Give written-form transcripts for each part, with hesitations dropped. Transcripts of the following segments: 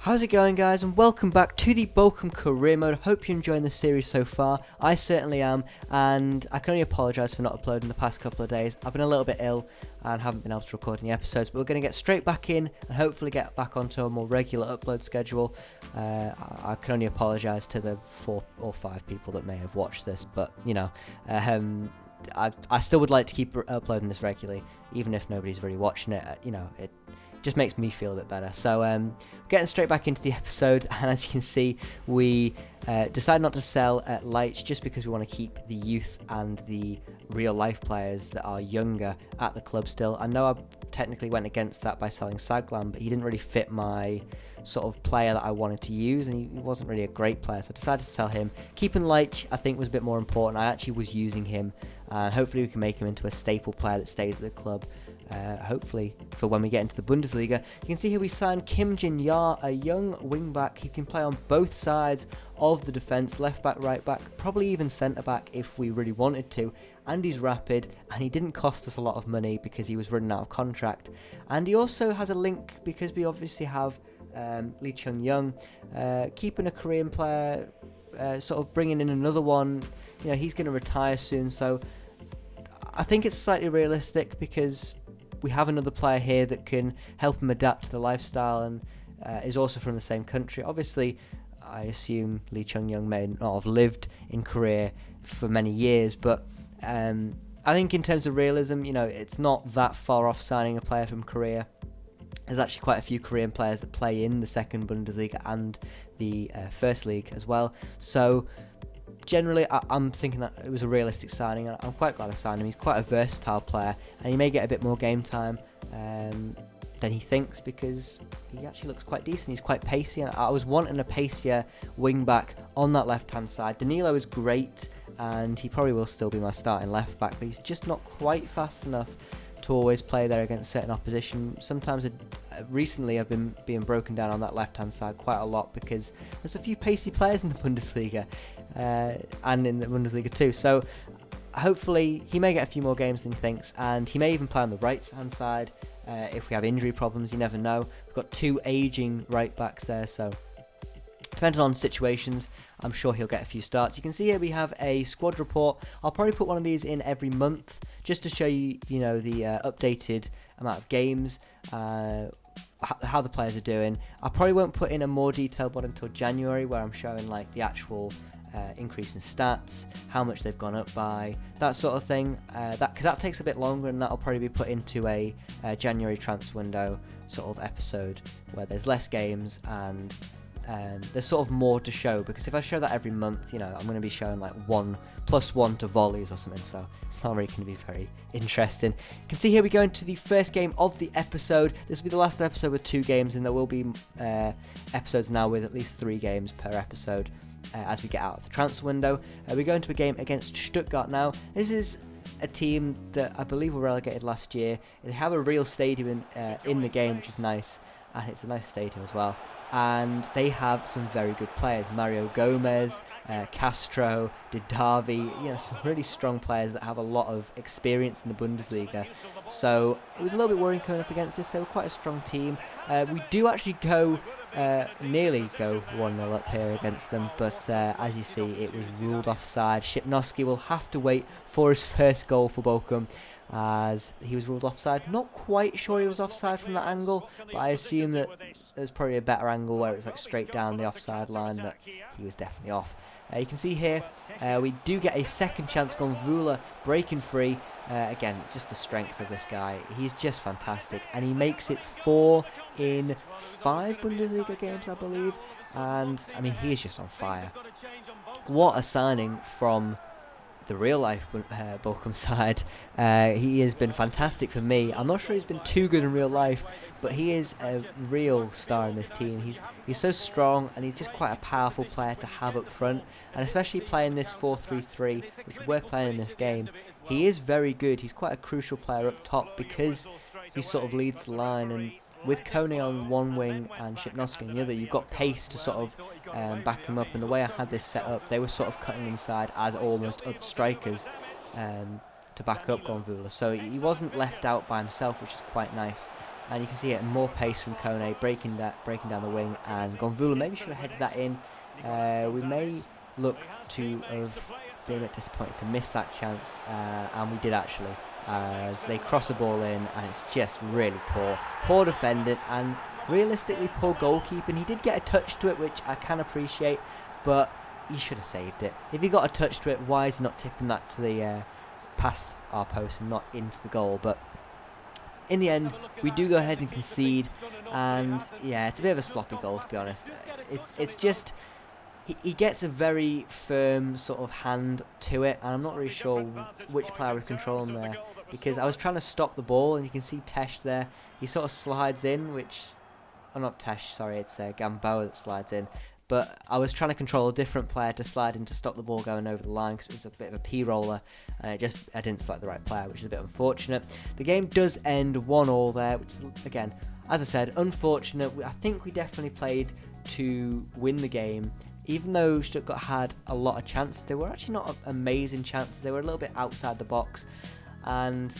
How's it going, guys, and welcome back to the Bochum career mode. Hope you're enjoying the series so far. I certainly am, and I can only apologise for not uploading the past couple of days. I've been a little bit ill and haven't been able to record any episodes, but we're going to get straight back in and hopefully get back onto a more regular upload schedule. I can only apologise to the 4 or 5 people that may have watched this, but you know, I still would like to keep uploading this regularly, even if nobody's really watching it. It just makes me feel a bit better. So getting straight back into the episode, and as you can see, we decided not to sell Leitch just because we want to keep the youth and the real life players that are younger at the club still. I know I technically went against that by selling Saglam, but he didn't really fit my sort of player that I wanted to use, and he wasn't really a great player, so I decided to sell him. Keeping Leitch I think was a bit more important. I actually was using him, and hopefully we can make him into a staple player that stays at the club. Hopefully for when we get into the Bundesliga. You can see here we signed Kim Jin-ya, a young wing-back. He can play on both sides of the defence, left-back, right-back, probably even centre-back if we really wanted to. And he's rapid, and he didn't cost us a lot of money because he was running out of contract. And he also has a link because we obviously have Lee Chung-young, keeping a Korean player, sort of bringing in another one. You know, he's going to retire soon, so I think it's slightly realistic because we have another player here that can help him adapt to the lifestyle and is also from the same country. Obviously, I assume Lee Chung-young may not have lived in Korea for many years, but I think in terms of realism, you know, it's not that far off signing a player from Korea. There's actually quite a few Korean players that play in the second Bundesliga and the first league as well. So generally, I'm thinking that it was a realistic signing, and I'm quite glad I signed him. He's quite a versatile player, and he may get a bit more game time than he thinks because he actually looks quite decent. He's quite pacey, and I was wanting a pacier wing-back on that left-hand side. Danilo is great, and he probably will still be my starting left-back, but he's just not quite fast enough to always play there against certain opposition. Sometimes recently I've been being broken down on that left-hand side quite a lot because there's a few pacey players in the Bundesliga and in the Bundesliga too. So hopefully he may get a few more games than he thinks, and he may even play on the right-hand side if we have injury problems. You never know. We've got 2 aging right-backs there, so depending on situations, I'm sure he'll get a few starts. You can see here we have a squad report. I'll probably put one of these in every month just to show you, the updated amount of games, how the players are doing. I probably won't put in a more detailed one until January, where I'm showing like the actual increase in stats, how much they've gone up by, that sort of thing. Because that takes a bit longer, and that'll probably be put into a January transfer window sort of episode where there's less games and there's sort of more to show, because if I show that every month, I'm going to be showing like 1+1 to volleys or something, so it's not really going to be very interesting. You can see here we go into the first game of the episode. This will be the last episode with 2 games, and there will be episodes now with at least 3 games per episode as we get out of the transfer window. We go into a game against Stuttgart now. This is a team that I believe were relegated last year. They have a real stadium in the game, which is nice, and it's a nice stadium as well. And they have some very good players. Mario Gomez, Castro, Didavi, some really strong players that have a lot of experience in the Bundesliga. So it was a little bit worrying coming up against this. They were quite a strong team. We do actually nearly go 1-0 up here against them, but as you see, it was ruled offside. Shipnowski will have to wait for his first goal for Bochum, as he was ruled offside. Not quite sure he was offside from that angle, but I assume that there's probably a better angle where it's like straight down the offside line that he was definitely off. You can see here we do get a second chance. Gonvula breaking free. Again, just the strength of this guy. He's just fantastic, and he makes it 4 in 5 Bundesliga games, I believe. And I mean, he is just on fire. What a signing from the real life Bochum side. He has been fantastic for me. I'm not sure he's been too good in real life, but he is a real star in this team. He's so strong, and he's just quite a powerful player to have up front, and especially playing this 4-3-3, which we're playing in this game. He is very good. He's quite a crucial player up top because he sort of leads the line, and with Kone on one wing and Shipnowski on the other, you've got pace to sort of back him up. And the way I had this set up, they were sort of cutting inside as almost other strikers to back up Gonvula. So he wasn't left out by himself, which is quite nice. and you can see it more pace from Kone breaking down the wing, and Gonvula maybe should have headed that in. We may look to have been a bit disappointed to miss that chance, and we did actually, as they cross the ball in, and it's just really poor defending, and realistically poor goalkeeping. He did get a touch to it, which I can appreciate, but he should have saved it. If he got a touch to it, why is he not tipping that to the past our post and not into the goal? But in the end, we do go ahead and concede, and yeah, it's a bit of a sloppy goal, to be honest. It's just he gets a very firm sort of hand to it, and I'm not really sure which player was controlling there, because I was trying to stop the ball, and you can see Tesh there. He sort of slides in, which... Oh, not Tesh, sorry, it's Gamboa that slides in. But I was trying to control a different player to slide in to stop the ball going over the line, because it was a bit of a P-roller, and I didn't select the right player, which is a bit unfortunate. The game does end 1-1 there, which is, again, as I said, unfortunate. I think we definitely played to win the game. Even though Stuttgart had a lot of chances, they were actually not amazing chances. They were a little bit outside the box, and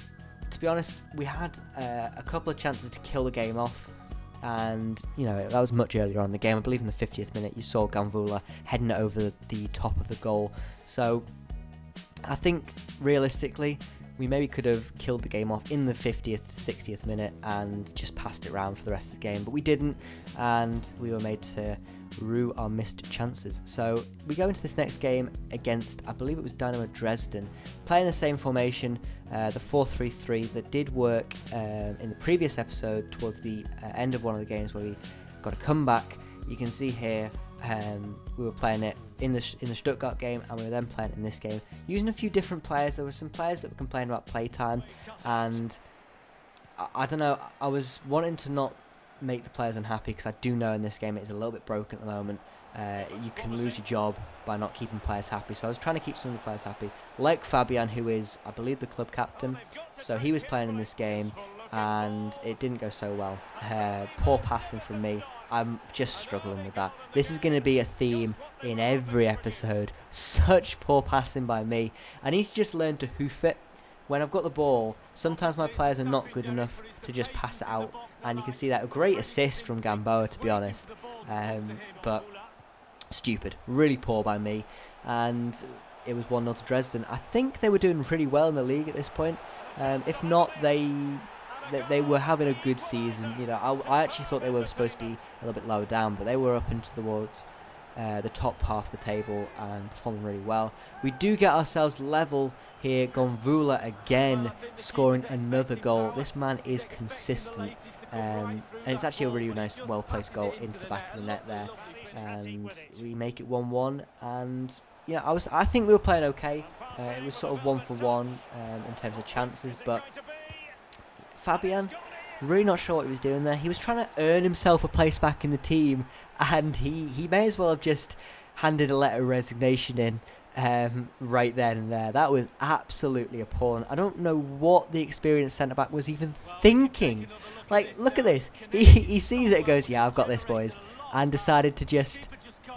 to be honest, we had a couple of chances to kill the game off. And, you know, that was much earlier on in the game. I believe in the 50th minute, you saw Gonvula heading it over the top of the goal. So, I think, realistically, we maybe could have killed the game off in the 50th to 60th minute and just passed it around for the rest of the game. But we didn't, and we were made to rue our missed chances. So, we go into this next game against, I believe it was Dynamo Dresden, playing the same formation, the 4-3-3 that did work in the previous episode towards the end of one of the games where we got a comeback. You can see here we were playing it in the Stuttgart game, and we were then playing it in this game using a few different players. There were some players that were complaining about playtime, and I don't know, I was wanting to not make the players unhappy, because I do know in this game it is a little bit broken at the moment. You can lose your job by not keeping players happy, so I was trying to keep some of the players happy, like Fabian, who is, I believe, the club captain. So he was playing in this game, and it didn't go so well. Poor passing from me. I'm just struggling with that. This is going to be a theme in every episode. Such poor passing by me. I need to just learn to hoof it. When I've got the ball, sometimes my players are not good enough to just pass it out, and you can see that a great assist from Gamboa, to be honest, but stupid, really poor by me, and it was 1-0 to Dresden. I think they were doing pretty well in the league at this point. If not, they were having a good season. You know, I actually thought they were supposed to be a little bit lower down, but they were up into towards the top half of the table and performing really well. We do get ourselves level here. Gonvula again scoring another goal. This man is consistent, and it's actually a really nice, well-placed goal into the back of the net there. And we make it 1-1, and yeah, I think we were playing okay. It was sort of 1 for 1 in terms of chances, but Fabian, really not sure what he was doing there. He was trying to earn himself a place back in the team, and he may as well have just handed a letter of resignation in right then and there. That was absolutely appalling. I don't know what the experienced centre-back was even thinking. Like, look at this. He sees it and goes, yeah, I've got this, boys, and decided to just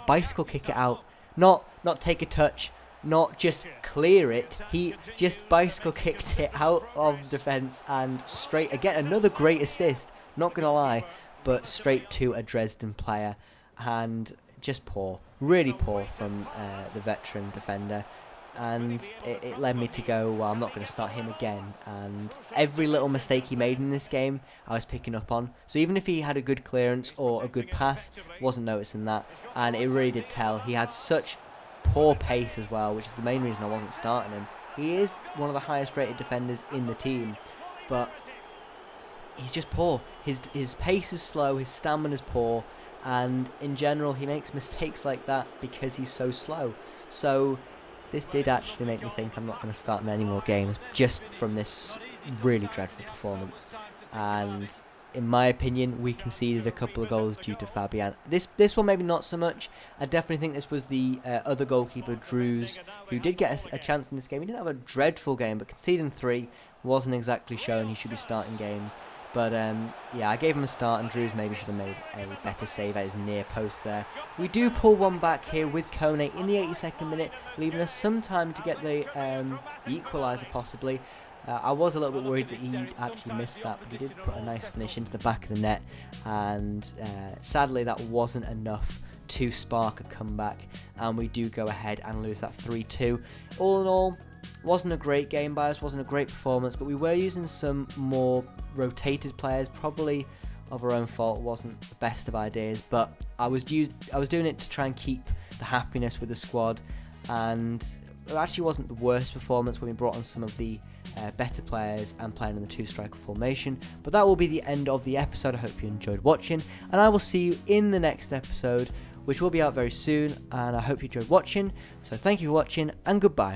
bicycle kick it out. Not take a touch, not just clear it. He just bicycle kicked it out of defence and straight, again, another great assist, not going to lie, but straight to a Dresden player, and just poor, really poor from the veteran defender. And it led me to go, well, I'm not going to start him again. And every little mistake he made in this game, I was picking up on. So even if he had a good clearance or a good pass, wasn't noticing that. And it really did tell. He had such poor pace as well, which is the main reason I wasn't starting him. He is one of the highest rated defenders in the team, but he's just poor. His pace is slow, his stamina is poor, and in general he makes mistakes like that because he's so slow. So this did actually make me think I'm not going to start in any more games just from this really dreadful performance. And in my opinion, we conceded a couple of goals due to Fabian. This one maybe not so much. I definitely think this was the other goalkeeper, Drews, who did get a chance in this game. He didn't have a dreadful game, but conceding 3 wasn't exactly showing he should be starting games. But yeah, I gave him a start, and Drews maybe should have made a better save at his near post there. We do pull one back here with Kone in the 82nd minute, leaving us some time to get the equaliser possibly. I was a little bit worried that he'd actually missed that, but he did put a nice finish into the back of the net, and sadly that wasn't enough to spark a comeback, and we do go ahead and lose that 3-2. All in all, wasn't a great game by us, wasn't a great performance, but we were using some more rotated players, probably of our own fault. It wasn't the best of ideas, but I was doing it to try and keep the happiness with the squad, and it actually wasn't the worst performance when we brought on some of the better players and playing in the two-striker formation. But that will be the end of the episode. I hope you enjoyed watching, and I will see you in the next episode, which will be out very soon, and I hope you enjoyed watching. So thank you for watching, and goodbye.